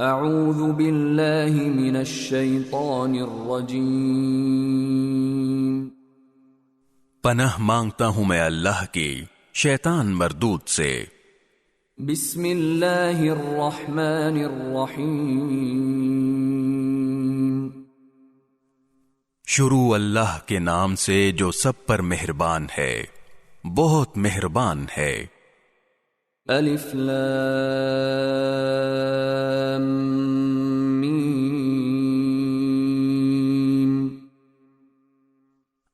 اعوذ باللہ من الشیطان الرجیم، پناہ مانگتا ہوں میں اللہ کی شیطان مردود سے۔ بسم اللہ الرحمن الرحیم، شروع اللہ کے نام سے جو سب پر مہربان ہے، بہت مہربان ہے۔ الف لام میم،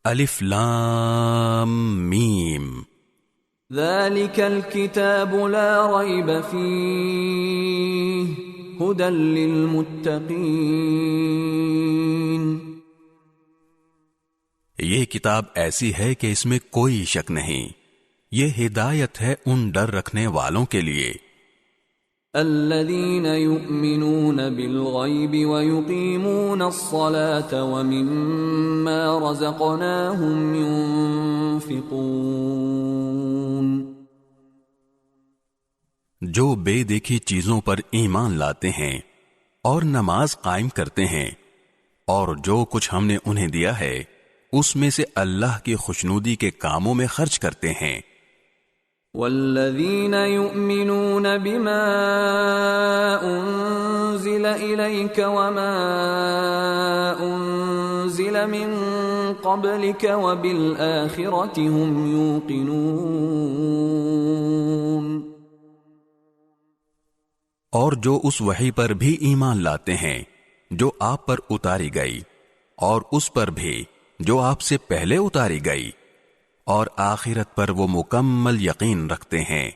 الف لام میم، ذلك الكتاب لا ريب فيه هدى للمتقين۔ یہ کتاب ایسی ہے کہ اس میں کوئی شک نہیں، یہ ہدایت ہے ان ڈر رکھنے والوں کے لیے۔ الذين يؤمنون بالغيب ويقيمون الصلاة ومما رزقناهم ينفقون۔ جو بے دیکھی چیزوں پر ایمان لاتے ہیں اور نماز قائم کرتے ہیں، اور جو کچھ ہم نے انہیں دیا ہے اس میں سے اللہ کی خوشنودی کے کاموں میں خرچ کرتے ہیں۔ والذین یؤمنون بما انزل الیک وما انزل من قبلک وبالآخرة هم یوقنون۔ اور جو اس وحی پر بھی ایمان لاتے ہیں جو آپ پر اتاری گئی، اور اس پر بھی جو آپ سے پہلے اتاری گئی، اور آخرت پر وہ مکمل یقین رکھتے ہیں۔